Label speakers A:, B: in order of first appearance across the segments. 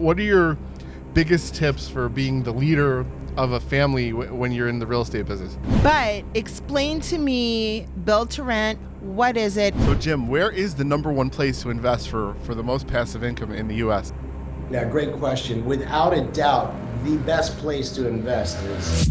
A: What are your biggest tips for being the leader of a family when you're in the real estate business?
B: But explain to me, build to rent, what is it?
A: So, Jim, where is the number one place to invest for the most passive income in the U.S.?
C: Yeah, great question. Without a doubt, the best place to invest is.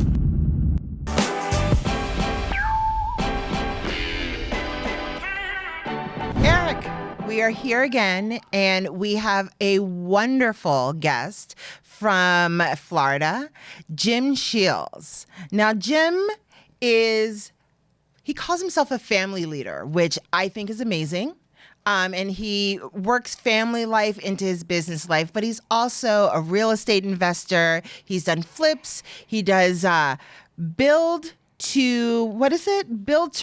B: Eric, we are here again, and we have a wonderful guest from Florida, Jim Sheils. Now, Jim he calls himself a family leader, which I think is amazing. And he works family life into his business life, but he's also a real estate investor. He's done flips. He does Build to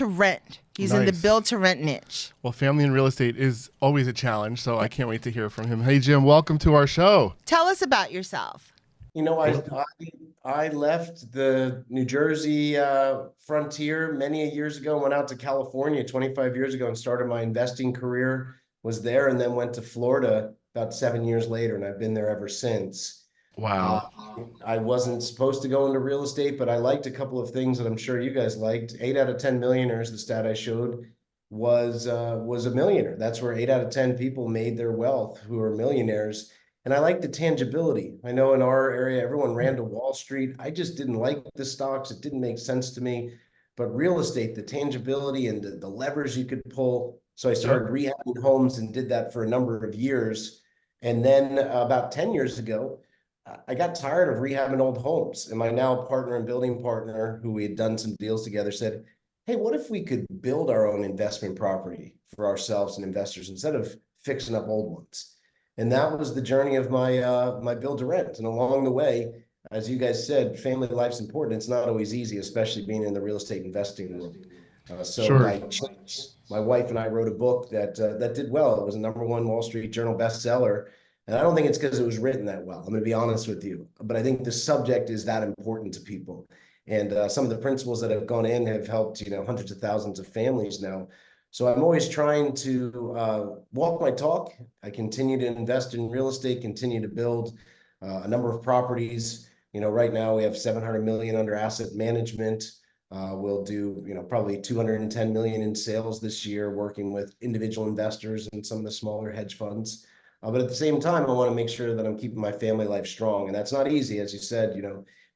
B: rent. He's in the
A: Nice.
B: build to rent niche.
A: Well, family and real estate is always a challenge, so I can't wait to hear from him. Hey, Jim, welcome to our show.
B: Tell us about yourself.
C: You know, I left the New Jersey frontier many years ago, went out to California 25 years ago and started my investing career, was there, and then went to Florida about 7 years later, and I've been there ever since.
A: Wow.
C: I wasn't supposed to go into real estate, but I liked a couple of things that I'm sure you guys liked. 8 out of 10 millionaires, the stat I showed, was a millionaire. That's where 8 out of 10 people made their wealth who are millionaires. And I like the tangibility. I know in our area, everyone ran to Wall Street. I just didn't like the stocks. It didn't make sense to me. But real estate, the tangibility and the levers you could pull. So I started rehabbing homes and did that for a number of years. And then about 10 years ago, I got tired of rehabbing old homes. And my now partner and building partner, who we had done some deals together, said, hey, what if we could build our own investment property for ourselves and investors instead of fixing up old ones? And that was the journey of my build to rent. And along the way, as you guys said, family life's important. It's not always easy, especially being in the real estate investing world.
A: Sure.
C: My wife and I wrote a book that did well. It was a #1 Wall Street Journal bestseller. And I don't think it's because it was written that well. I'm going to be honest with you. But I think the subject is that important to people. And some of the principles that have gone in have helped, hundreds of thousands of families now. So I'm always trying to walk my talk. I continue to invest in real estate, continue to build a number of properties. Right now we have 700 million under asset management. We'll do, probably 210 million in sales this year, working with individual investors and some of the smaller hedge funds. But at the same time, I want to make sure that I'm keeping my family life strong. And that's not easy, as you said,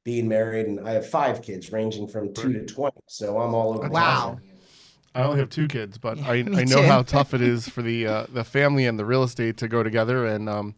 C: being married. And I have 5 kids ranging from 2 to 20. So I'm all over.
B: Wow.
A: I only have 2 kids, but I
B: me
A: know
B: too.
A: how tough it is for the family and the real estate to go together. And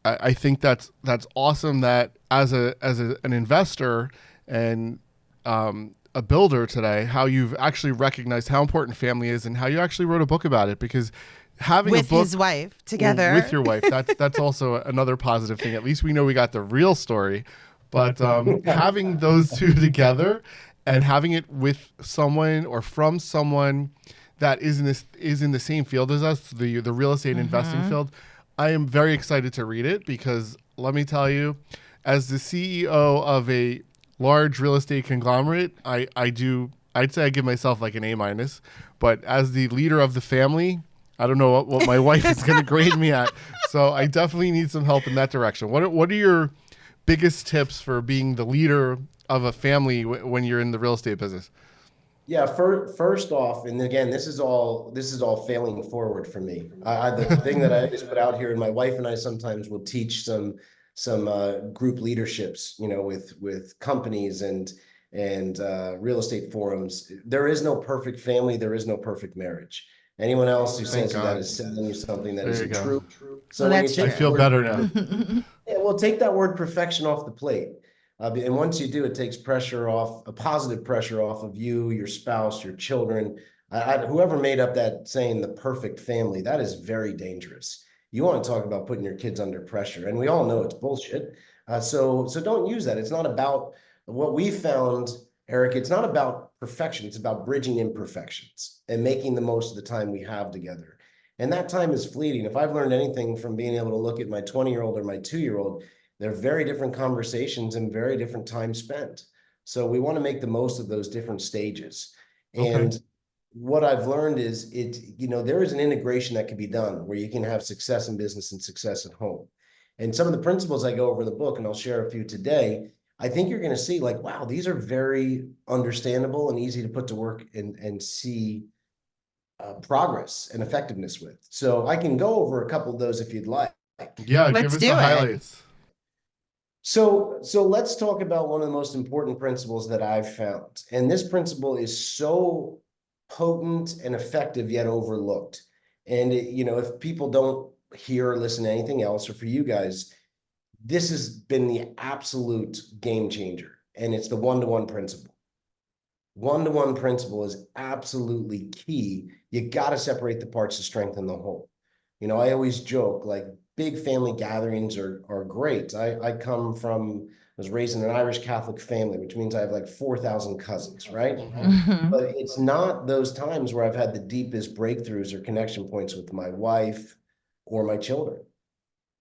A: I think that's awesome that as an investor and a builder today, how you've actually recognized how important family is and how you actually wrote a book about it, because having
B: With
A: a book
B: his wife together.
A: with your wife, that's also another positive thing. At least we know we got the real story. But having those two together and having it with someone or from someone that is in the same field as us, the real estate investing field, I am very excited to read it, because let me tell you, as the CEO of a large real estate conglomerate, I'd say I give myself like an A-, but as the leader of the family, I don't know what my wife is going to grade me at. So I definitely need some help in that direction. What are your biggest tips for being the leader of a family when you're in the real estate business?
C: Yeah, first off, and again, this is all failing forward for me. The thing that I just put out here, and my wife and I sometimes will teach some group leaderships, with companies and real estate forums. There is no perfect family. There is no perfect marriage. Anyone else who
A: Thank
C: says that
A: God.
C: is selling you something that
A: There you
C: isn't
A: go.
C: true. So
B: Well,
C: when
B: that's
C: you
A: I
C: take
A: feel better now.
C: yeah, well, take that word perfection off the plate. And once you do, it takes a positive pressure off of you, your spouse, your children. Whoever made up that saying, the perfect family, that is very dangerous. You want to talk about putting your kids under pressure. And we all know it's bullshit. So don't use that. It's not about what we found, Eric. It's not about perfection. It's about bridging imperfections and making the most of the time we have together. And that time is fleeting. If I've learned anything from being able to look at my 20-year-old or my 2-year-old, they're very different conversations and very different time spent. So we want to make the most of those different stages.
A: Okay.
C: And what I've learned is there is an integration that can be done where you can have success in business and success at home. And some of the principles I go over in the book, and I'll share a few today, I think you're going to see like, wow, these are very understandable and easy to put to work and see progress and effectiveness with. So I can go over a couple of those if you'd like.
A: Yeah, give
B: Let's
A: us
B: do
A: the
B: it.
A: highlights.
C: So let's talk about one of the most important principles that I've found. And this principle is so potent and effective yet overlooked. And if people don't hear or listen to anything else, or for you guys, this has been the absolute game changer. And it's the one-to-one principle. One-to-one principle is absolutely key. You got to separate the parts to strengthen the whole. I always joke like big family gatherings are great. I was raised in an Irish Catholic family, which means I have like 4,000 cousins, right?
B: Mhm.
C: But it's not those times where I've had the deepest breakthroughs or connection points with my wife or my children.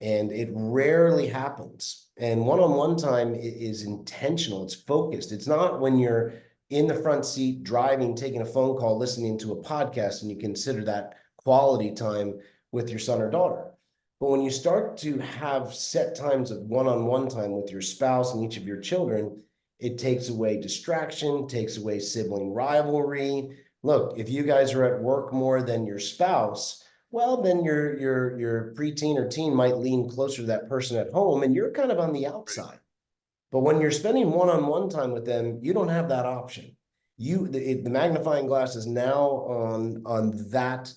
C: And it rarely happens. And one-on-one time is intentional. It's focused. It's not when you're in the front seat, driving, taking a phone call, listening to a podcast, and you consider that quality time with your son or daughter. But when you start to have set times of one-on-one time with your spouse and each of your children, it takes away distraction, takes away sibling rivalry. Look, if you guys are at work more than your spouse, well, then your preteen or teen might lean closer to that person at home, and you're kind of on the outside. But when you're spending one-on-one time with them, you don't have that option. The magnifying glass is now on that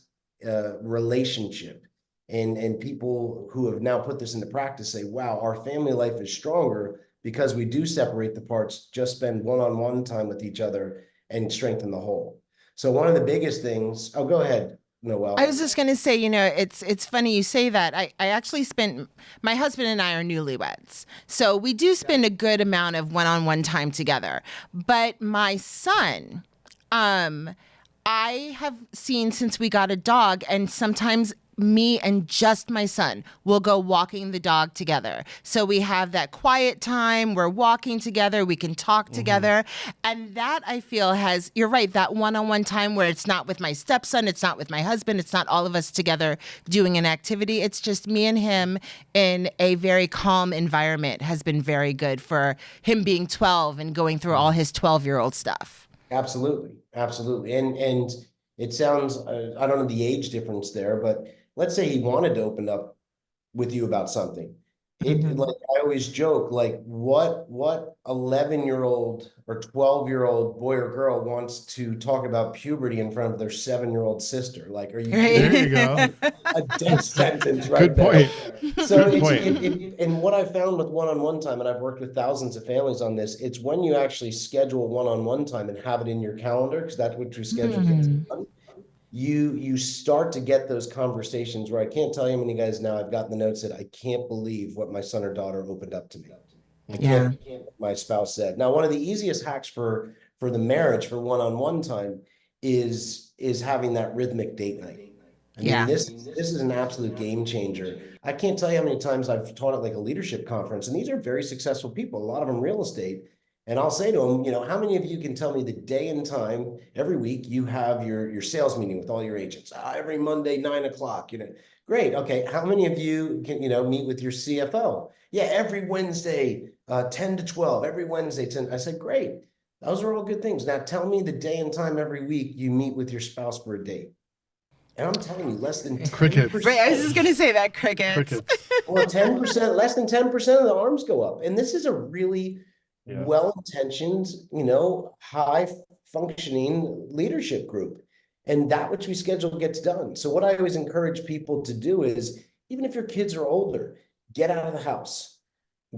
C: relationship, and people who have now put this into practice say, "Wow, our family life is stronger because we do separate the parts, just spend one-on-one time with each other, and strengthen the whole." So one of the biggest things. Oh, go ahead,
B: I
C: Noel.
B: was just gonna say, it's funny you say that. I actually spent my husband and I are newlyweds, so we do spend a good amount of one-on-one time together. But my son, I have seen since we got a dog, and sometimes me and just my son will go walking the dog together. So we have that quiet time, we're walking together, we can talk together. And that I feel you're right, that one-on-one time where it's not with my stepson, it's not with my husband, it's not all of us together doing an activity. It's just me and him in a very calm environment has been very good for him being 12 and going through all his 12-year-old stuff.
C: Absolutely, absolutely. And it sounds, I don't know the age difference there, but let's say he wanted to open up with you about something.
B: Mhm.
C: Like I always joke, like what 11-year-old or 12-year-old boy or girl wants to talk about puberty in front of their 7-year-old sister? Like, are you
A: There
C: kidding?
A: you go.
C: A death sentence right
A: Good
C: there.
A: point.
C: So
A: Good
C: it's
A: point.
C: and what I found with one-on-one time, and I've worked with thousands of families on this, it's when you actually schedule one-on-one time and have it in your calendar, because that's what your schedule gets
B: Hmm.
C: done. You start to get those conversations where I can't tell you how many guys now I've gotten the notes that I can't believe what my son or daughter opened up to me. I
B: Yeah.
C: can't believe what my spouse said. Now, one of the easiest hacks for the marriage for one-on-one time is having that rhythmic date night. I mean,
B: Yeah.
C: this is an absolute game changer. I can't tell you how many times I've taught at like a leadership conference, and these are very successful people, a lot of them real estate. And I'll say to them, how many of you can tell me the day and time every week you have your sales meeting with all your agents? Every Monday, 9 o'clock, great. Okay. How many of you can, meet with your CFO? Yeah, every Wednesday, 10 to 12, every Wednesday, 10. I said, great. Those are all good things. Now tell me the day and time every week you meet with your spouse for a date. And I'm telling you, less than
B: Right, I was
C: 10%.
B: just gonna say that crickets.
A: Crickets.
C: Well, 10%, less than 10% of the arms go up. And this is a really
A: Yeah.
C: well-intentioned, high functioning leadership group. And that which we schedule gets done. So what I always encourage people to do is, even if your kids are older, get out of the house,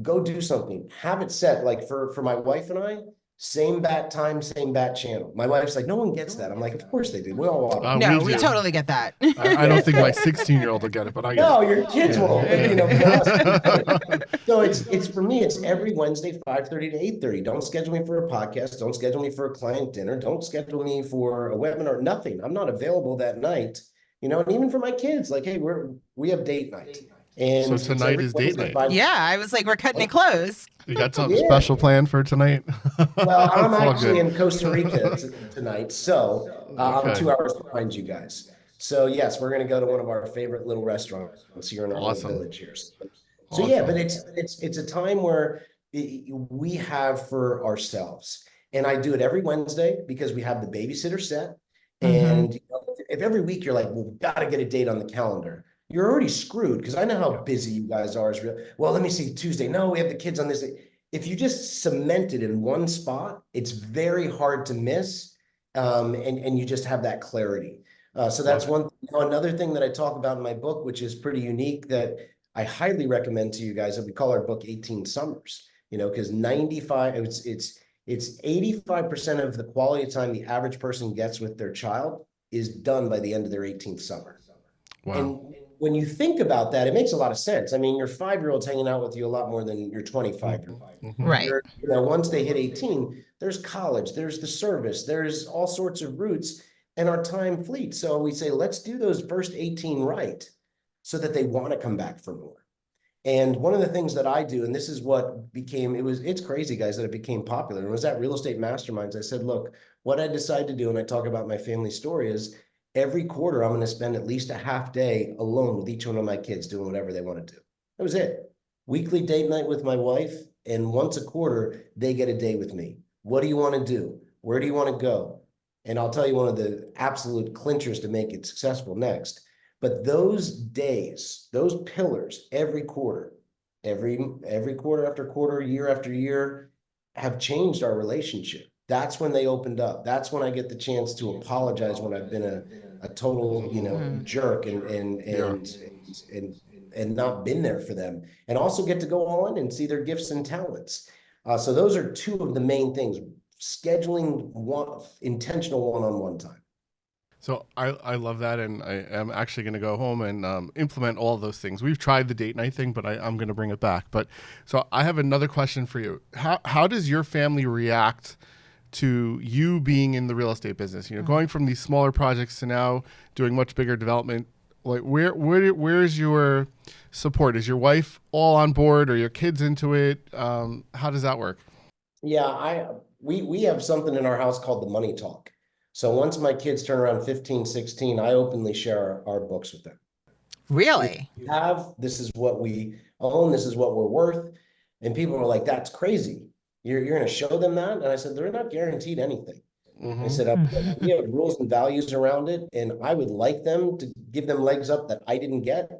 C: go do something, have it set. Like for my wife and I, same bat time, same bat channel. My wife's like, no one gets that. I'm like, of course they do. We all watch.
A: We
B: No, we
A: do.
B: totally get that.
A: I don't think my 16-year-old will get it, but I get
C: No,
A: it.
C: your kids
A: Yeah,
C: won't.
A: yeah.
C: So it's for me, it's every Wednesday, 5:30 to 8:30. Don't schedule me for a podcast. Don't schedule me for a client dinner. Don't schedule me for a webinar, nothing. I'm not available that night. And even for my kids, like, hey, we have date night. And
A: So
C: it's
A: tonight
C: every
A: is date
C: Wednesday,
A: night.
C: 5.
B: Yeah, I was like, we're cutting it close.
A: You got something
C: Yeah.
A: special planned for tonight?
C: Well, I'm
A: It's all
C: actually
A: good.
C: in Costa Rica tonight, so I'm
A: Okay.
C: 2 hours behind you guys. So yes, we're going to go to one of our favorite little restaurants here in our little
A: Awesome.
C: village here. So yeah, but
A: Awesome.
C: it's a time where we have for ourselves. And I do it every Wednesday because we have the babysitter set.
B: Mm-hmm.
C: And if every week you're like, well, we've got to get a date on the calendar, you're already screwed because I know how
A: Yeah.
C: busy you guys are. Is real. Well, let me see Tuesday. No, we have the kids on this day. If you just cement it in one spot, it's very hard to miss. And you just have that clarity. So
A: Love
C: that's
A: it.
C: one. Another thing that I talk about in my book, which is pretty unique, that I highly recommend to you guys that we call our book 18 Summers, because 95, it's 85% of the quality of time the average person gets with their child is done by the end of their 18th summer.
A: Wow.
C: And when you think about that, it makes a lot of sense. I mean, your 5-year-old's hanging out with you a lot more than your 25-year-old.
A: Mm-hmm. Mm-hmm.
B: Right.
C: Once they hit 18, there's college, there's the service, there's all sorts of routes, and our time fleets. So we say, let's do those first 18 right so that they want to come back for more. And one of the things that I do, and this is what became, it's crazy, guys, that it became popular. And it was at Real Estate Masterminds. I said, look, what I decided to do, and I talk about my family story, is every quarter I'm going to spend at least a half day alone with each one of my kids doing whatever they want to do. That was it. Weekly date night with my wife, and once a quarter, they get a day with me. What do you want to do? Where do you want to go? And I'll tell you one of the absolute clinchers to make it successful next. But those days, those pillars, every quarter after quarter, year after year, have changed our relationship. That's when they opened up. That's when I get the chance to apologize when I've been a total,
B: Mm-hmm.
C: jerk
A: Yeah.
C: and and not been there for them, and also get to go on and see their gifts and talents. So those are two of the main things: scheduling one intentional one-on-one time.
A: So I love that, and I am actually going to go home and implement all of those things. We've tried the date night thing, but I'm going to bring it back. But so I have another question for you. How does your family react to you being in the real estate business? Going from these smaller projects to now doing much bigger development. Like where's your support? Is your wife all on board? Or your kids into it? How does that work?
C: Yeah, we have something in our house called the money talk. So once my kids turn around 15, 16, I openly share our books with them. If
B: Really?
C: you have, this is what we own, this is what we're worth. And people are like, that's crazy. You're going to show them that? And I said, they're not guaranteed anything. I
A: Mm-hmm.
C: said, we
B: Mm-hmm.
C: have rules and values around it, and I would like them to give them legs up that I didn't get.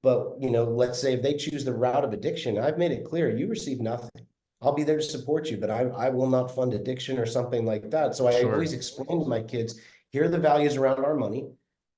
C: But, let's say if they choose the route of addiction, I've made it clear you receive nothing. I'll be there to support you, but I will not fund addiction or something like that. So I
A: Sure.
C: always explain to my kids, here are the values around our money.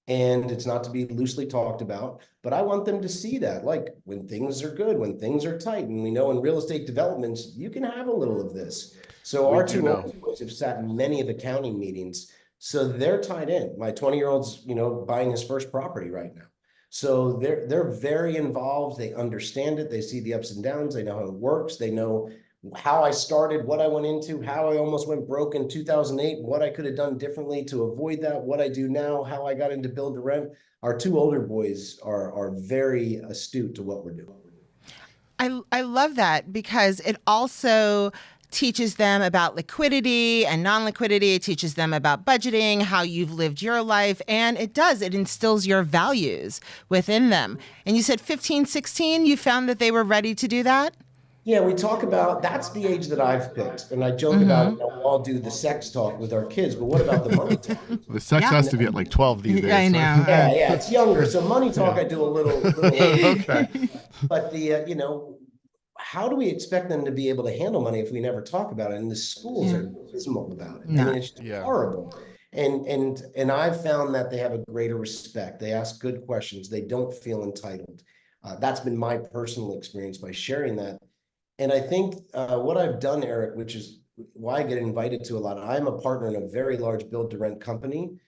C: And it's not to be loosely talked about, but I want them to see that, like when things are good, when things are tight. And we know in real estate developments, you can have a little of this. So
A: We
C: our
A: do
C: two
A: know.
C: oldest boys have sat in many of the county meetings. So they're tied in. My 20-year-old's, buying his first property right now. So they're very involved. They understand it. They see the ups and downs. They know how it works. They know how I started, what I went into, how I almost went broke in 2008, what I could have done differently to avoid that, what I do now, how I got into build to rent. Our two older boys are very astute to what we're doing.
B: I love that because it also teaches them about liquidity and non-liquidity. It teaches them about budgeting, how you've lived your life, and it instills your values within them. And you said 15, 16, you found that they were ready to do that?
C: Yeah, we talk about that's the age that I've picked. And I joke about,
B: Mm-hmm.
C: we'll all do the sex talk with our kids, but what about the money talk?
A: The sex
B: Yeah.
A: has to be at like 12 these
B: I
A: days.
B: know.
C: Yeah, it's younger. So money talk,
A: Yeah.
C: I do a little early.
A: Okay.
C: But how do we expect them to be able to handle money if we never talk about it? And the schools
B: Yeah.
C: are dismal about it. I
B: No.
C: mean, it's
A: Yeah.
C: horrible. And I've found that they have a greater respect. They ask good questions. They don't feel entitled. That's been my personal experience by sharing that. And I think what I've done, Eric, which is why I get invited to a lot. I'm a partner in a very large build to rent company,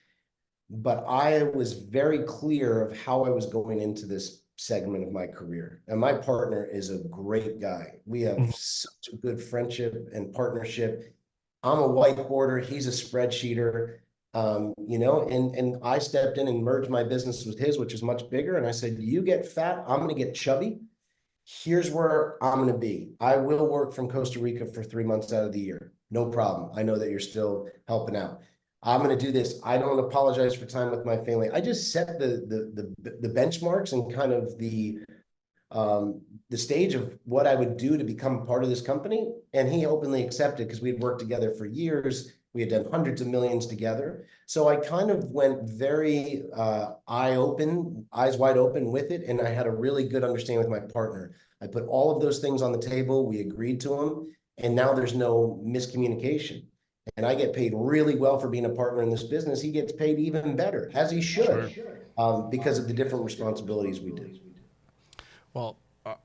C: but I was very clear of how I was going into this segment of my career. And my partner is a great guy. We have
A: Mhm.
C: such a good friendship and partnership. I'm a whiteboarder, he's a spreadsheeter. And I stepped in and merged my business with his, which is much bigger. And I said, you get fat, I'm going to get chubby. Here's where I'm going to be. I will work from Costa Rica for 3 months out of the year. No problem. I know that you're still helping out. I'm going to do this. I don't apologize for time with my family. I just set the benchmarks and kind of the the stage of what I would do to become part of this company. And he openly accepted because we had worked together for years. We had done hundreds of millions together. So I kind of went very eyes wide open with it. And I had a really good understanding with my partner. I put all of those things on the table. We agreed to them. And now there's no miscommunication. And I get paid really well for being a partner in this business. He gets paid even better, as he should, because of the different responsibilities we do.
A: Well,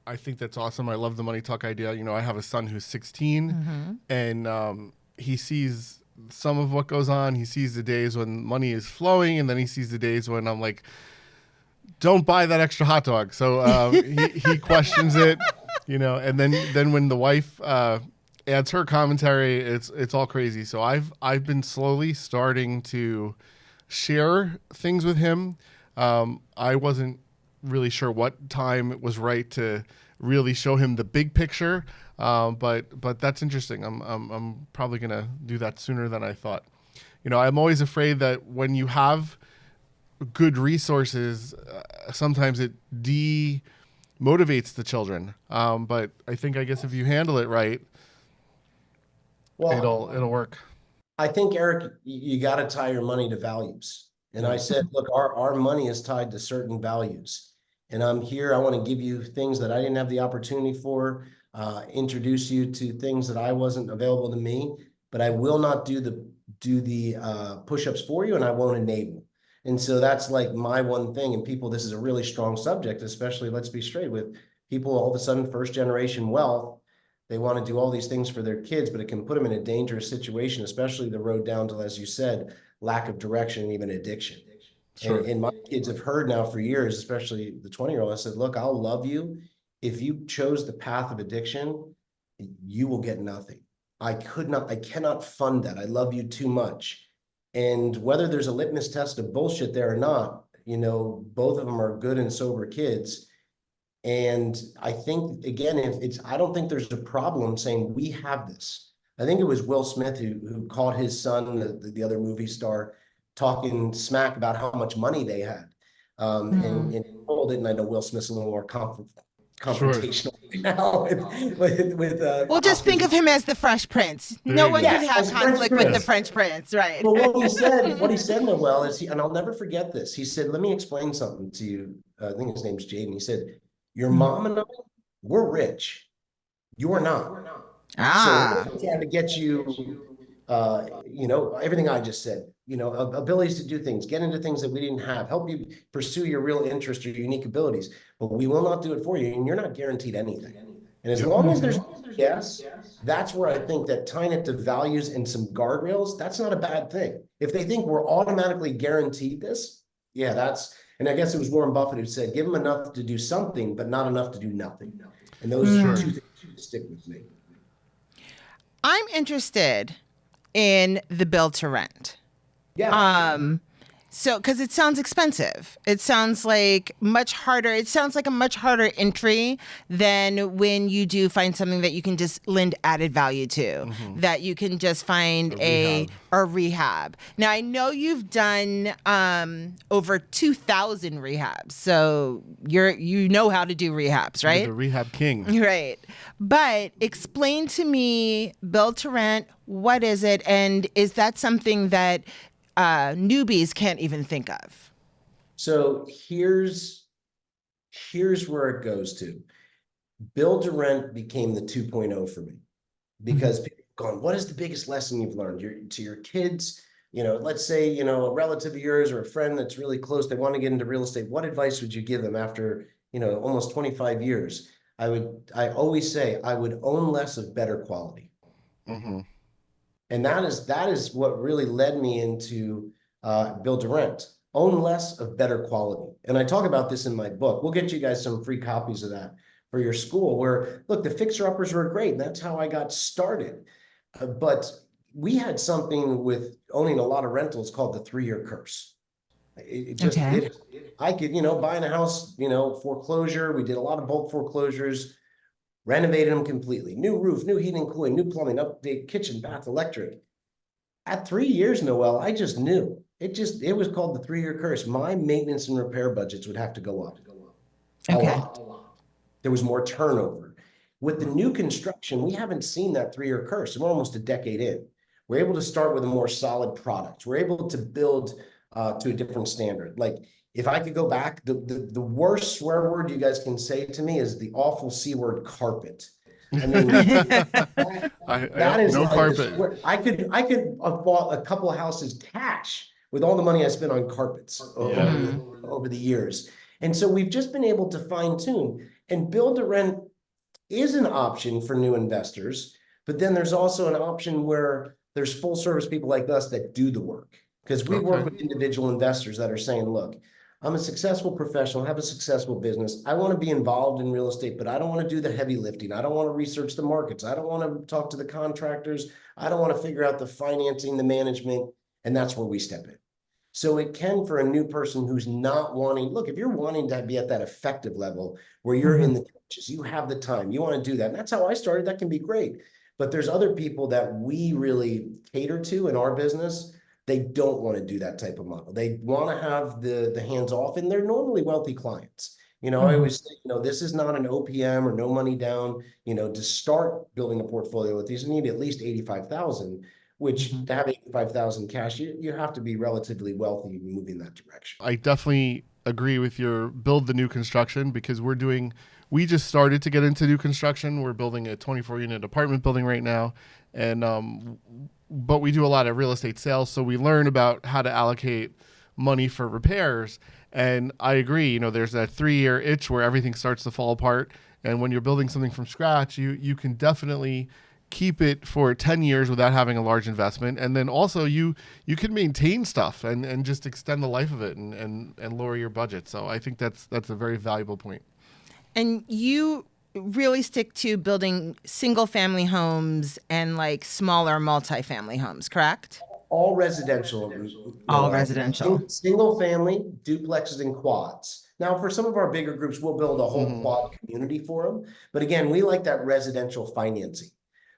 A: I think that's awesome. I love the money talk idea. You know, I have a son who's 16, and he sees some of what goes on. He sees the days when money is flowing, and then he sees the days when I'm like, don't buy that extra hot dog. So he questions it, you know, and then when the wife adds her commentary, it's all crazy. So I've been slowly starting to share things with him. I wasn't really sure what time it was right to really show him the big picture, but that's interesting. I'm probably gonna do that sooner than I thought. You know, I'm always afraid that when you have good resources, sometimes it demotivates the children. But I guess if you handle it right,
C: Well,
A: it'll work.
C: I think, Eric, you got to tie your money to values. And I said, look, our money is tied to certain values. And I'm here. I want to give you things that I didn't have the opportunity for, introduce you to things that I wasn't available to me, but I will not do the push-ups for you, and I won't enable. And so that's like my one thing. And people, this is a really strong subject, especially, let's be straight, with people all of a sudden first generation wealth. They want to do all these things for their kids, but it can put them in a dangerous situation, especially the road down to, as you said, lack of direction and even addiction.
A: Sure.
C: And my kids have heard now for years, especially the 20-year-old, I said, look, I'll love you. If you chose the path of addiction, you will get nothing. I cannot fund that. I love you too much. And whether there's a litmus test of bullshit there or not, you know, both of them are good and sober kids. And I think, again, I don't think there's a problem saying we have this. I think it was Will Smith who caught his son, the other movie star, talking smack about how much money they had. And told it, and I know Will Smith's a little more confrontational now with
B: Well, just think of him as the Fresh Prince. No one can have conflict with the French Prince, right?
C: Well, what he said, Noel, is and I'll never forget this. He said, let me explain something to you. I think his name's Jaden. He said, your mom and I, we're rich. You are not. So we're trying to get you, you know, everything I just said, you know, abilities to do things, get into things that we didn't have, help you pursue your real interest or unique abilities, but we will not do it for you. And you're not guaranteed anything. And as long as there's yes, that's where I think that tying it to values and some guardrails, that's not a bad thing. If they think we're automatically guaranteed this, yeah, and I guess it was Warren Buffett who said, give them enough to do something, but not enough to do nothing. And those two things stick with me.
B: I'm interested in the build to rent.
C: Yeah.
B: So, because it sounds expensive. It sounds like much harder. It sounds like a much harder entry than when you do find something that you can just lend added value to, that you can just find a rehab. Now, I know you've done over 2,000 rehabs, so you know how to do rehabs, right?
A: You're the rehab king.
B: Right. But explain to me, build to rent, what is it? And is that something that newbies can't even think of?
C: So here's where it goes to. Build to rent became the 2.0 for me, because people are going, what is the biggest lesson you've learned to your kids? You know, let's say, you know, a relative of yours or a friend that's really close, they want to get into real estate. What advice would you give them after, you know, almost 25 years? I always say I would own less of better quality. And that is what really led me into build to rent. Own less of better quality. And I talk about this in my book. We'll get you guys some free copies of that for your school, where, look, the fixer-uppers were great. And that's how I got started. But we had something with owning a lot of rentals called the 3-year curse. I could, you know, buying a house, you know, foreclosure. We did a lot of bulk foreclosures. Renovated them completely. New roof, new heating and cooling, new plumbing, update kitchen, bath, electric. At 3 years, Noel, I just knew. It was called the 3-year curse. My maintenance and repair budgets would have to go up. A lot. There was more turnover. With the new construction, we haven't seen that 3-year curse. We're almost a decade in. We're able to start with a more solid product. We're able to build to a different standard. Like if I could go back, the worst swear word you guys can say to me is the awful C word carpet. I mean, that is
A: No
C: like
A: carpet.
C: I could have bought a couple of houses cash with all the money I spent on carpets
A: Yeah.
C: over the years. And so we've just been able to fine tune, and build to rent is an option for new investors, but then there's also an option where there's full service people like us that do the work. Because we work
A: Okay.
C: with individual investors that are saying, look, I'm a successful professional, have a successful business. I want to be involved in real estate, but I don't want to do the heavy lifting. I don't want to research the markets. I don't want to talk to the contractors. I don't want to figure out the financing, the management. And that's where we step in. So it can, for a new person who's not wanting, look, if you're wanting to be at that effective level where you're in the trenches, you have the time, you want to do that. And that's how I started. That can be great. But there's other people that we really cater to in our business. They don't want to do that type of model. They want to have the hands off, and they're normally wealthy clients. I always say, this is not an OPM or no money down. To start building a portfolio with these, you need at least 85,000, which to have 85,000 cash, you have to be relatively wealthy moving that direction.
A: I definitely agree with your build the new construction because we just started to get into new construction. We're building a 24 unit apartment building right now. And, but we do a lot of real estate sales. So we learn about how to allocate money for repairs. And I agree, there's that 3-year itch where everything starts to fall apart. And when you're building something from scratch, you can definitely keep it for 10 years without having a large investment. And then also you can maintain stuff and just extend the life of it and lower your budget. So I think that's a very valuable point.
B: And you really stick to building single family homes and like smaller multifamily homes, correct?
C: All residential.
B: All residential.
C: Single family, duplexes, and quads. Now, for some of our bigger groups, we'll build a whole quad community for them. But again, we like that residential financing.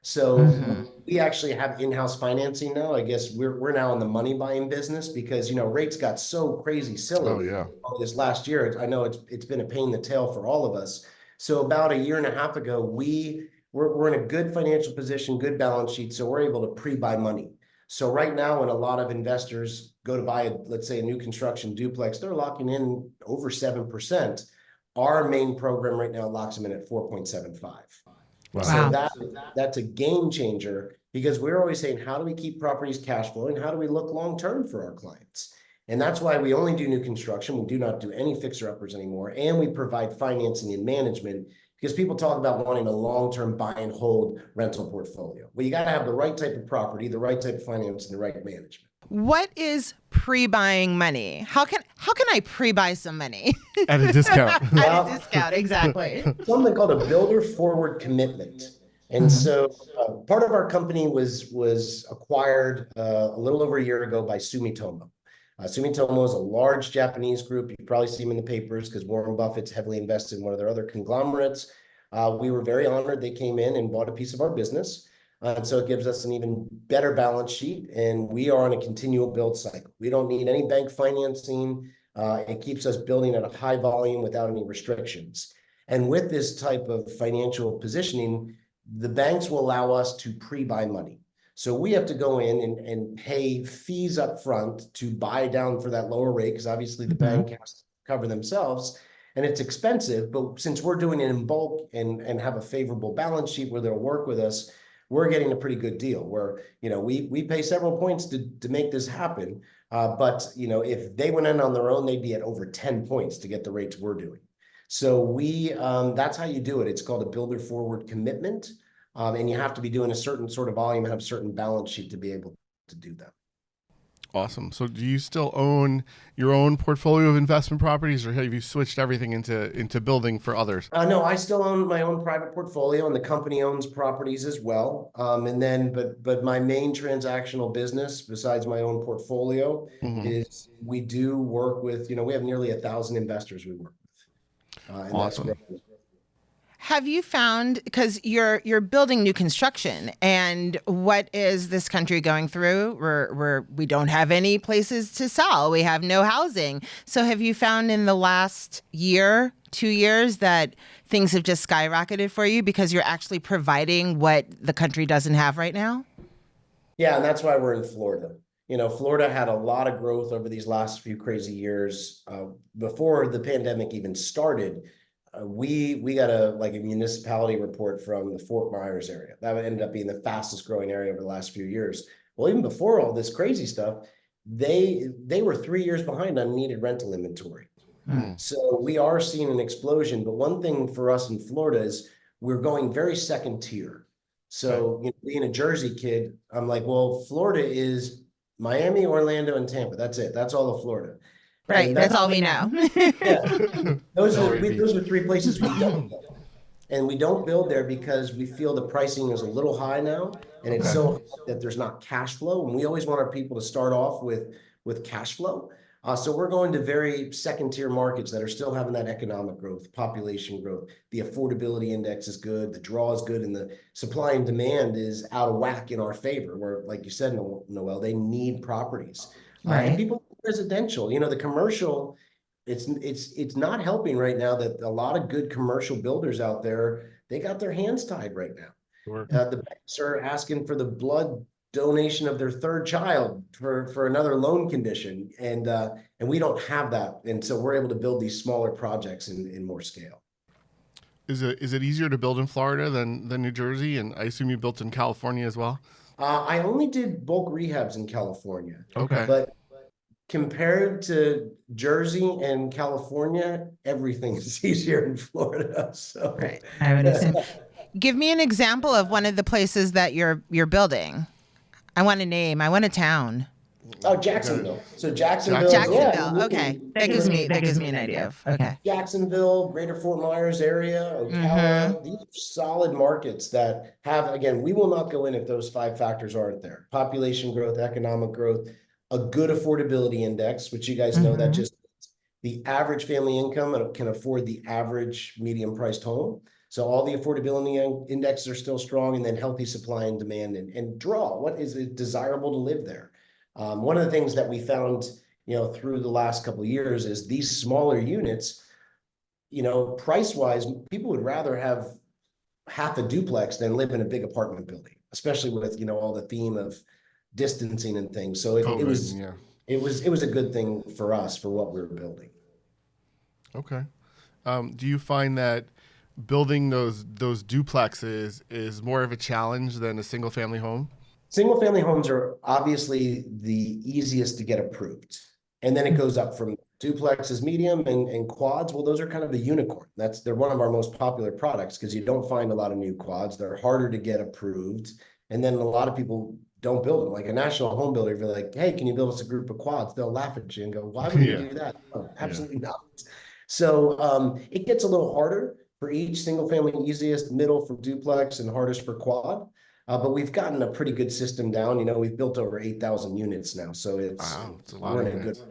C: So we actually have in-house financing now. I guess we're now in the money buying business because rates got so crazy silly
A: Oh yeah.
C: this last year. I know it's been a pain in the tail for all of us. So about a year and a half ago, we're in a good financial position, good balance sheet, so we're able to pre-buy money. So right now, when a lot of investors go to buy, let's say, a new construction duplex, they're locking in over 7%. Our main program right now locks them in at 4.75.
A: Wow.
C: So that's a game changer because we're always saying, how do we keep properties cash flowing? How do we look long term for our clients? And that's why we only do new construction. We do not do any fixer uppers anymore. And we provide financing and management because people talk about wanting a long-term buy and hold rental portfolio. Well, you got to have the right type of property, the right type of finance, and the right management.
B: What is pre-buying money? How can I pre-buy some money?
A: At a discount.
B: At a discount, exactly.
C: Something called a builder forward commitment. And so part of our company was acquired a little over a year ago by Sumitomo. Sumitomo is a large Japanese group. You probably see them in the papers because Warren Buffett's heavily invested in one of their other conglomerates. We were very honored they came in and bought a piece of our business. And so it gives us an even better balance sheet, and we are on a continual build cycle. We don't need any bank financing. It keeps us building at a high volume without any restrictions. And with this type of financial positioning, the banks will allow us to pre-buy money. So we have to go in and pay fees up front to buy down for that lower rate because obviously the bank has to cover themselves. And it's expensive, but since we're doing it in bulk and have a favorable balance sheet where they'll work with us, we're getting a pretty good deal where, we pay several points to make this happen. But if they went in on their own, they'd be at over 10 points to get the rates we're doing. So that's how you do it. It's called a builder forward commitment. And you have to be doing a certain sort of volume and have a certain balance sheet to be able to do that.
A: Awesome. So do you still own your own portfolio of investment properties, or have you switched everything into building for others?
C: No, I still own my own private portfolio, and the company owns properties as well. But my main transactional business, besides my own portfolio, is we do work with, we have nearly 1,000 investors we work with. And
A: Awesome.
C: that's great.
B: Have you found, because you're building new construction, and what is this country going through? We don't have any places to sell. We have no housing. So have you found in the last year, 2 years, that things have just skyrocketed for you because you're actually providing what the country doesn't have right now?
C: Yeah, and that's why we're in Florida. Florida had a lot of growth over these last few crazy years. Before the pandemic even started, we got a municipality report from the Fort Myers area. That ended up being the fastest growing area over the last few years. Well, even before all this crazy stuff, they were 3 years behind on needed rental inventory.
A: Hmm.
C: So we are seeing an explosion. But one thing for us in Florida is we're going very second tier. So, being a Jersey kid, I'm like, well, Florida is Miami, Orlando, and Tampa. That's it. That's all of Florida.
B: Right.
C: And
B: That's all we know.
C: yeah, those
A: Delray
C: are those
A: Beach.
C: are three places we don't build. And we don't build there because we feel the pricing is a little high now, and it's
A: Okay.
C: so high that there's not cash flow. And we always want our people to start off with cash flow. So we're going to very second tier markets that are still having that economic growth, population growth. The affordability index is good, the draw is good, and the supply and demand is out of whack in our favor. Where, like you said, Noel, they need properties, and
B: Right.
C: people residential. The commercial, it's not helping right now. That a lot of good commercial builders out there, they got their hands tied right now.
A: Sure.
C: The banks are asking for the blood donation of their third child for another loan condition, and we don't have that, and so we're able to build these smaller projects in more scale.
A: Is it easier to build in Florida than New Jersey? And I assume you built in California as well.
C: I only did bulk rehabs in California,
A: Okay.
C: but compared to Jersey and California, everything is easier in Florida. So
B: Right. I would assume. Give me an example of one of the places that you're building. I want a name. I want a town.
C: Oh, Jacksonville. So Jacksonville,
B: Jacksonville. Okay. That gives me an idea of. Okay.
C: Jacksonville, Greater Fort Myers area, Ocala. These are solid markets that have, again, we will not go in if those five factors aren't there. Population growth, economic growth, a good affordability index, which you guys know that just the average family income can afford the average medium priced home. So all the affordability indexes are still strong, and then healthy supply and demand and draw. What is it desirable to live there? One of the things that we found, through the last couple of years is these smaller units, price wise, people would rather have half a duplex than live in a big apartment building, especially with, all the theme of distancing and things. So it
A: COVID,
C: was,
A: yeah.
C: it was a good thing for us for what we were building.
A: Okay. Do you find that building those duplexes is more of a challenge than a single family home?
C: Single family homes are obviously the easiest to get approved. And then it goes up from duplexes, medium, and quads. Well, those are kind of a unicorn. They're one of our most popular products because you don't find a lot of new quads. They're harder to get approved. And then a lot of people don't build them. Like a national home builder, if you're like, hey, can you build us a group of quads? They'll laugh at you and go, why would you do that? Oh, absolutely not. So it gets a little harder for each single family, easiest middle for duplex and hardest for quad. But we've gotten a pretty good system down. We've built over 8,000 units now, so it's
A: a lot
C: we're
A: of
C: in a good.
A: units.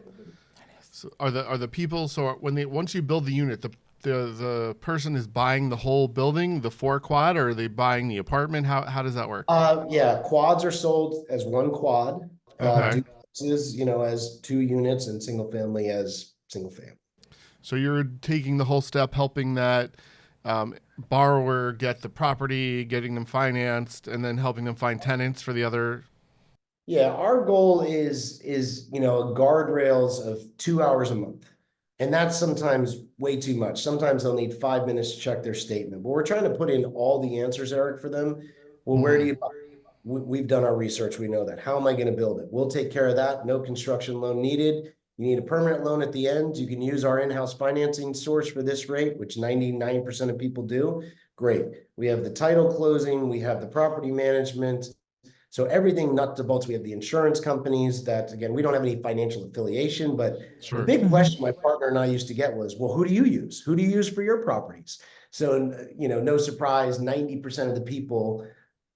A: So are the people, so once you build the unit, the person is buying the whole building, the 4 quad, or are they buying the apartment? How does that work?
C: Yeah, quads are sold as one quad.
A: Okay.
C: Duplexes, as 2 units, and single family as single family.
A: So you're taking the whole step, helping that borrower get the property, getting them financed, and then helping them find tenants for the other.
C: Yeah, our goal is guardrails of 2 hours a month. And that's sometimes way too much. Sometimes they'll need 5 minutes to check their statement. But we're trying to put in all the answers, Eric, for them. Well, where do you buy? We've done our research. We know that. How am I going to build it? We'll take care of that. No construction loan needed. You need a permanent loan at the end. You can use our in-house financing source for this rate, which 99% of people do. Great. We have the title closing. We have the property management. So everything nuts and bolts. We have the insurance companies that, again, we don't have any financial affiliation, but
A: Sure.
C: the big question my partner and I used to get was, well, who do you use? Who do you use for your properties? So, no surprise, 90% of the people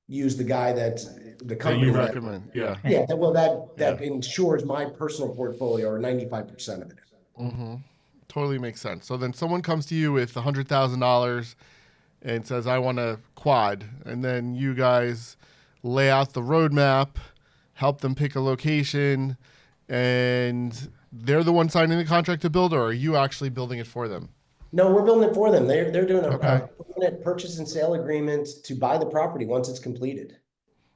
C: use the guy the company
A: you recommend. Yeah.
C: Yeah, that ensures my personal portfolio, or 95% of it.
A: Totally makes sense. So then someone comes to you with $100,000 and says, I want a quad. And then you guys lay out the roadmap, help them pick a location, and they're the one signing the contract to build, or are you actually building it for them?
C: No, we're building it for them. They're doing
A: Okay.
C: a permanent purchase and sale agreement to buy the property once it's completed.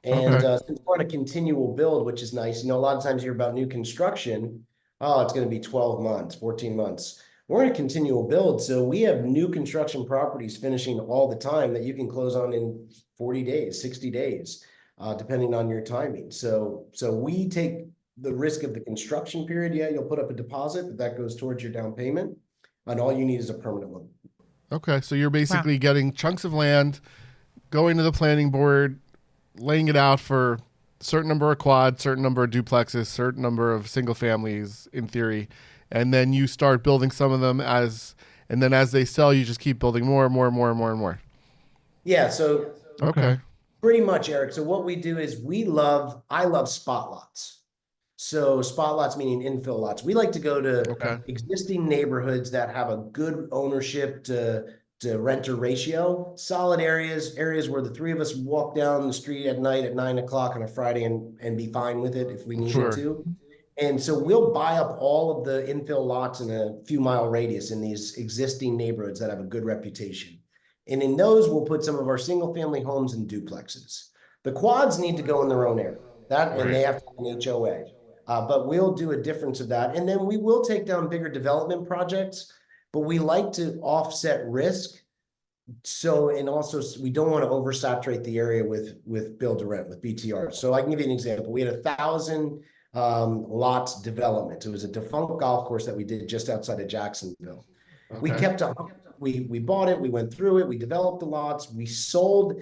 C: And
A: Okay.
C: since we're on a continual build, which is nice, a lot of times you hear about new construction. Oh, it's going to be 12 months, 14 months. We're in a continual build. So we have new construction properties finishing all the time that you can close on in 40 days, 60 days, depending on your timing. So we take the risk of the construction period. Yeah, you'll put up a deposit, but that goes towards your down payment. And all you need is a permanent loan.
A: Okay. So you're
B: Wow.
A: basically getting chunks of land, going to the planning board, laying it out for certain number of quads, certain number of duplexes, certain number of single families in theory, and then you start building some of them and then as they sell, you just keep building more and more and more and more and more.
C: Yeah, so
A: Okay.
C: pretty much, Eric. So what we do is I love spot lots. So spot lots meaning infill lots. We like to go to
A: Okay.
C: existing neighborhoods that have a good ownership to renter ratio, solid areas where the three of us walk down the street at night at 9 o'clock on a Friday and be fine with it if we needed
A: Sure.
C: to. And so we'll buy up all of the infill lots in a few mile radius in these existing neighborhoods that have a good reputation. And in those, we'll put some of our single family homes and duplexes. The quads need to go in their own area. And they have to have an HOA. But we'll do a difference of that. And then we will take down bigger development projects, but we like to offset risk. So, and also we don't want to oversaturate the area with build to rent, with BTR. So I can give you an example. We had 1,000 lots development. It was a defunct golf course that we did just outside of Jacksonville. We
A: Okay.
C: we bought it, we went through it, we developed the lots, we sold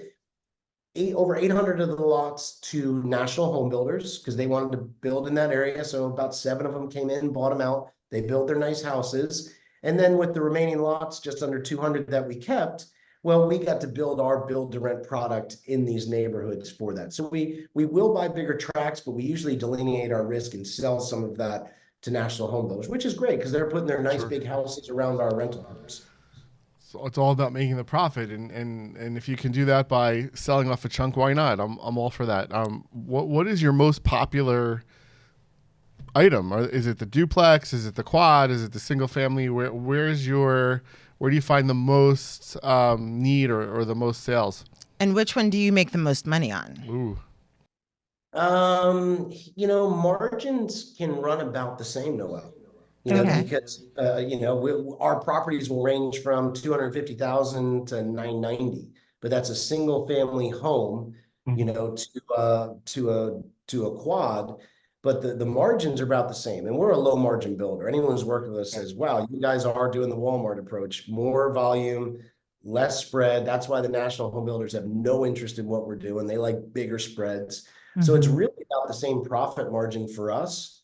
C: over 800 of the lots to national home builders because they wanted to build in that area. So about 7 of them came in, bought them out. They built their nice houses. And then with the remaining lots, just under 200 that we kept, well, we got to build our build to rent product in these neighborhoods for that. So we will buy bigger tracts, but we usually delineate our risk and sell some of that to national home builders, which is great because they're putting their nice
A: Sure.
C: big houses around our rental homes.
A: So it's all about making the profit, and if you can do that by selling off a chunk, why not? I'm all for that. What is your most popular item? Is it the duplex? Is it the quad? Is it the single family? Where do you find the most need or the most sales?
B: And which one do you make the most money on?
A: Ooh.
C: Margins can run about the same, Noel.
B: Okay.
C: Because our properties will range from 250,000 to 990, but that's a single family home, to a quad. But the margins are about the same, and we're a low margin builder. Anyone who's worked with us says, "Wow, you guys are doing the Walmart approach: more volume, less spread." That's why the national home builders have no interest in what we're doing. They like bigger spreads. So it's really about the same profit margin for us,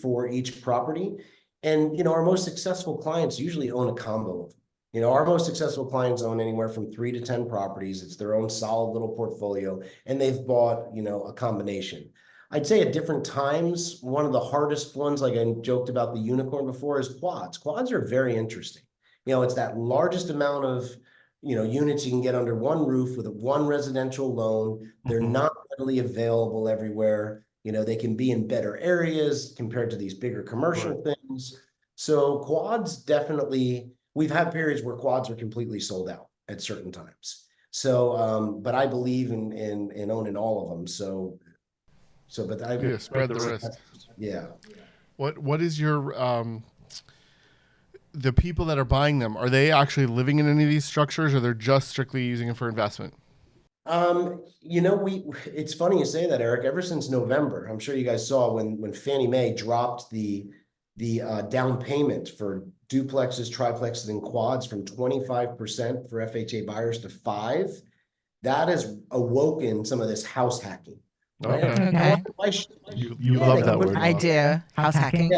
C: for each property. And, our most successful clients usually own a combo of them. Our most successful clients own anywhere from 3 to 10 properties. It's their own solid little portfolio, and they've bought, a combination. I'd say at different times, one of the hardest ones, like I joked about the unicorn before, is quads. Quads are very interesting. It's that largest amount of units you can get under one roof with one residential loan. They're not readily available everywhere. They can be in better areas compared to these bigger commercial things. So quads definitely, we've had periods where quads are completely sold out at certain times. So, but I believe in owning all of them. But I
A: Yeah, spread the risk.
C: Yeah.
A: What is your the people that are buying them? Are they actually living in any of these structures, or they're just strictly using it for investment?
C: It's funny you say that, Eric. Ever since November, I'm sure you guys saw when Fannie Mae dropped the down payment for duplexes, triplexes, and quads from 25% for FHA buyers to 5%. That has awoken some of this house hacking. Right?
A: Okay.
B: Okay.
A: You love that word.
B: I do. House hacking.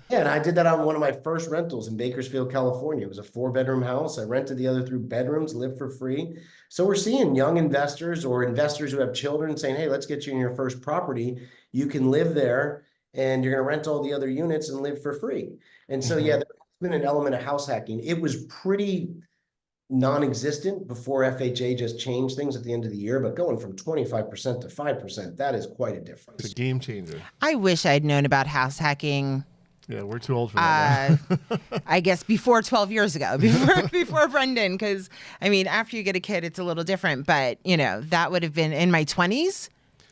C: Yeah, and I did that on one of my first rentals in Bakersfield, California. It was a 4-bedroom house. I rented the other 3 bedrooms, lived for free. So we're seeing young investors or investors who have children saying, "Hey, let's get you in your first property. You can live there and you're going to rent all the other units and live for free." And so, yeah, there's been an element of house hacking. It was pretty non-existent before FHA just changed things at the end of the year, but going from 25% to 5%, that is quite a difference.
A: It's a game changer.
B: I wish I'd known about house hacking.
A: Yeah, we're too old for that now.
B: I guess before 12 years ago, before Brendan, because I mean, after you get a kid, it's a little different. But you know, that would have been in my 20s.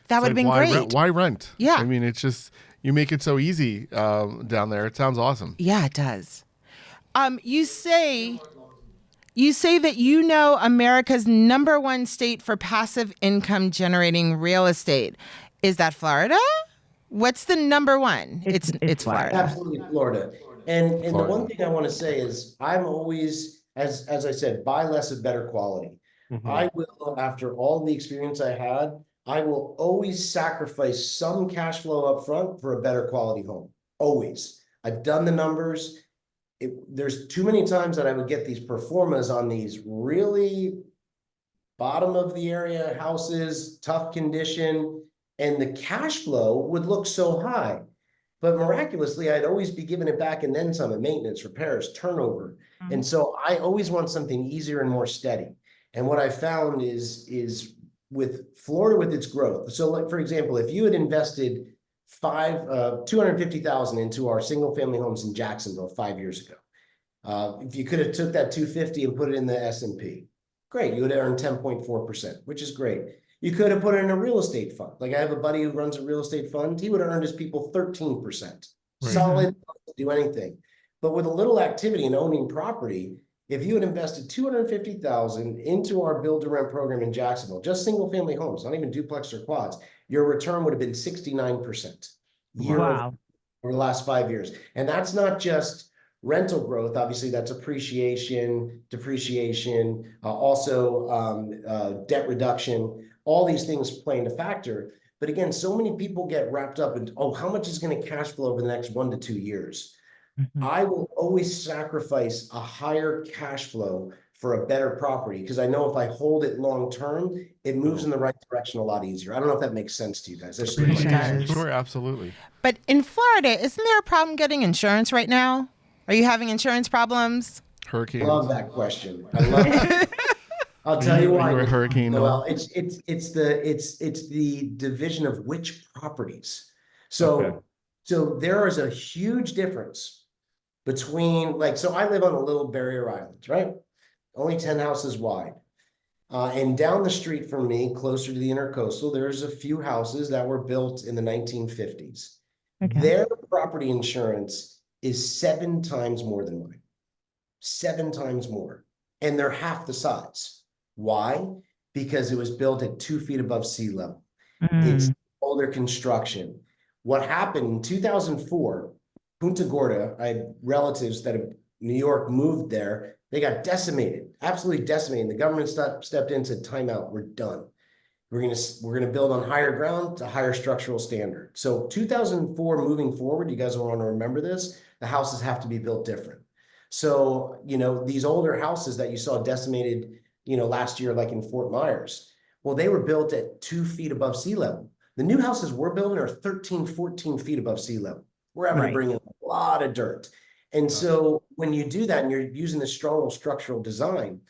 B: That would have been great.
A: Why rent?
B: Yeah.
A: I mean, it's just, you make it so easy down there. It sounds awesome.
B: Yeah, it does. You say that you know America's #1 state for passive income generating real estate. Is that Florida? What's the #1? It's Florida.
C: Absolutely Florida. And
A: Florida.
C: The one thing I want to say is I'm always, as I said, buy less of better quality. I will, after all the experience I had, I will always sacrifice some cash flow up front for a better quality home. Always. I've done the numbers. There's too many times that I would get these performas on these really bottom of the area houses, tough condition, and the cash flow would look so high. But miraculously, I'd always be giving it back and then some in maintenance, repairs, turnover. And so I always want something easier and more steady. And what I found is with Florida, with its growth. So like, for example, if you had invested 250,000 into our single family homes in Jacksonville 5 years ago, if you could have took that 250 and put it in the S&P, great, you would have earned 10.4%, which is great. You could have put it in a real estate fund. Like I have a buddy who runs a real estate fund. He would have earned his people 13%. Right. Solid, do anything. But with a little activity in owning property, if you had invested 250,000 into our build to rent program in Jacksonville, just single family homes, not even duplex or quads, your return would have been 69% over the last 5 years. And that's not just rental growth. Obviously that's appreciation, depreciation, also debt reduction, all these things play into factor. But again, so many people get wrapped up in, oh, how much is going to cash flow over the next 1 to 2 years? I will always sacrifice a higher cash flow for a better property because I know if I hold it long term, it moves in the right direction a lot easier. I don't know if that makes sense to you guys.
A: Sure, absolutely.
B: But in Florida, isn't there a problem getting insurance right now? Are you having insurance problems?
A: Hurricanes.
C: I love that question. I love it. I'll tell you why.
A: Hurricane.
C: Well, it's the division of which properties. So there is a huge difference between, like, so I live on a little barrier island, right? Only 10 houses wide. And down the street from me, closer to the intercoastal, there's a few houses that were built in the 1950s. Okay. Their property insurance is 7 times more than mine. 7 times more. And they're half the size. Why? Because it was built at 2 feet above sea level. It's older construction. What happened in 2004, Punta Gorda, I had relatives that in New York moved there. They got decimated, absolutely decimated. The government stepped in and said, time out, we're done. We're gonna build on higher ground to higher structural standard. So 2004 moving forward, you guys will want to remember this, the houses have to be built different. So, you know, these older houses that you saw decimated, you know, last year, like in Fort Myers, well, they were built at 2 feet above sea level. The new houses we're building are 13, 14 feet above sea level. We're having to bring in a lot of dirt. And so when you do that and you're using this strong structural design,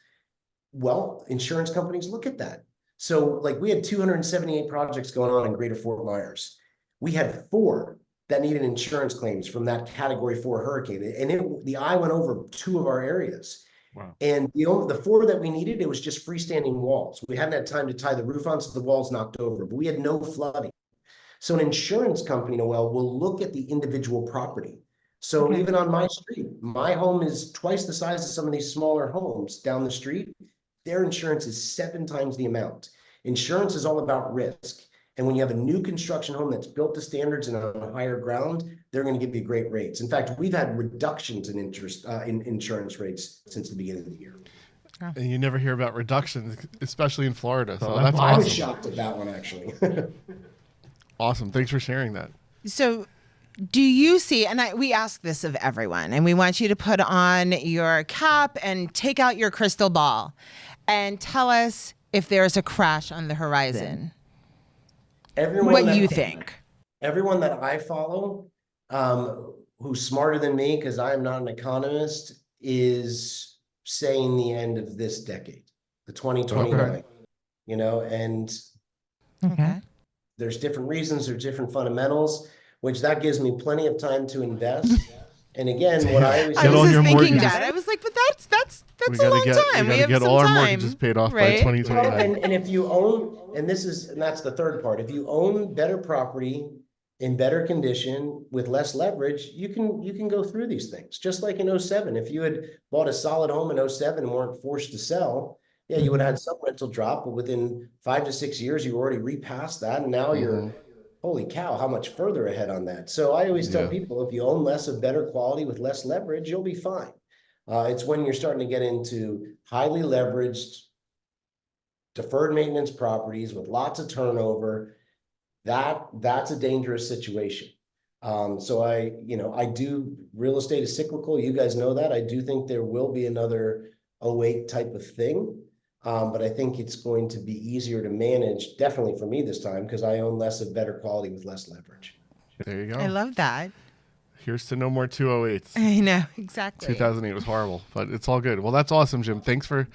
C: well, insurance companies look at that. So like we had 278 projects going on in Greater Fort Myers. We had 4 that needed insurance claims from that Category 4 hurricane. And the eye went over 2 of our areas. Wow. And the 4 that we needed, it was just freestanding walls. We hadn't had time to tie the roof on, so the walls knocked over, but we had no flooding. So an insurance company, Noel, will look at the individual property. So even on my street, my home is twice the size of some of these smaller homes down the street. Their insurance is 7 times the amount. Insurance is all about risk. And when you have a new construction home that's built to standards and on higher ground, they're going to give you great rates. In fact, we've had reductions in insurance rates since the beginning of the year.
A: And you never hear about reductions, especially in Florida. So that's awesome.
C: I was shocked at that one, actually.
A: Awesome. Thanks for sharing that.
B: So do you see, and we ask this of everyone, and we want you to put on your cap and take out your crystal ball and tell us if there's a crash on the horizon. What you think.
C: Everyone that I follow, who's smarter than me, because I am not an economist, is saying the end of this decade, the 2029,
A: Okay.
C: and
B: Okay.
C: there's different reasons, there's different fundamentals, which that gives me plenty of time to invest. And again, what I always
B: I
A: Get
B: was
A: all
B: just
A: your
B: thinking
A: mortgages.
B: that. I was like, but that's
A: We
B: a
A: gotta
B: long
A: get
B: time.
A: we gotta
B: have
A: get
B: some
A: all our
B: time,
A: mortgages paid off by
B: right?
A: 2029.
C: and if you own, and that's the third part, if you own better property in better condition with less leverage, you can go through these things. Just like in 07, if you had bought a solid home in 07 and weren't forced to sell, yeah, you would have had some rental drop, but within 5 to 6 years, you already repassed that, and now you're, holy cow, how much further ahead on that? So I always tell
A: Yeah.
C: people, if you own less of better quality with less leverage, you'll be fine. It's when you're starting to get into highly leveraged, deferred maintenance properties with lots of turnover, that's a dangerous situation. So I do, real estate is cyclical. You guys know that. I do think there will be another 08 type of thing. But I think it's going to be easier to manage, definitely for me this time, because I own less of better quality with less leverage.
A: There you go.
B: I love that.
A: Here's to no more 208s.
B: I know, exactly.
A: 2008 was horrible, but it's all good. Well, that's awesome, Jim. Thanks for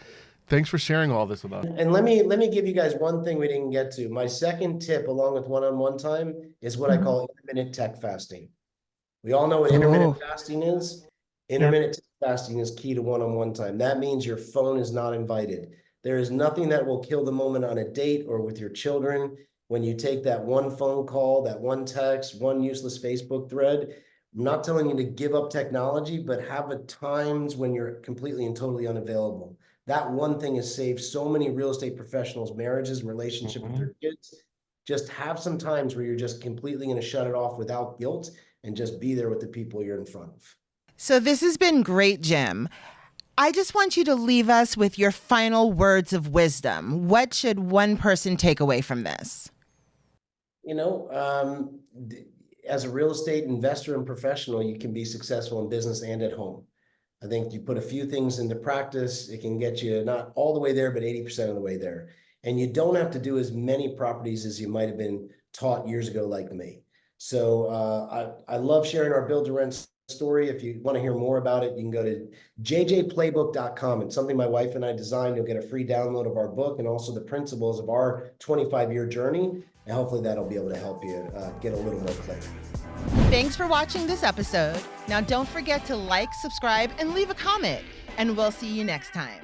A: sharing all this with us.
C: And let me give you guys one thing we didn't get to. My second tip, along with one-on-one time, is what I call intermittent tech fasting. We all know what intermittent fasting is. Intermittent fasting is key to one-on-one time. That means your phone is not invited. There is nothing that will kill the moment on a date or with your children when you take that one phone call, that one text, one useless Facebook thread. I'm not telling you to give up technology, but have at times when you're completely and totally unavailable. That one thing has saved so many real estate professionals' marriages, relationship with their kids. Just have some times where you're just completely going to shut it off without guilt and just be there with the people you're in front of.
B: So this has been great, Jim. I just want you to leave us with your final words of wisdom. What should one person take away from this?
C: As a real estate investor and professional, you can be successful in business and at home. I think you put a few things into practice, it can get you not all the way there, but 80% of the way there. And you don't have to do as many properties as you might have been taught years ago, like me. So I love sharing our build to rent story. If you want to hear more about it, you can go to jjplaybook.com. It's something my wife and I designed. You'll get a free download of our book and also the principles of our 25-year journey. And hopefully that'll be able to help you get a little more clarity.
B: Thanks for watching this episode. Now don't forget to like, subscribe, and leave a comment. And we'll see you next time.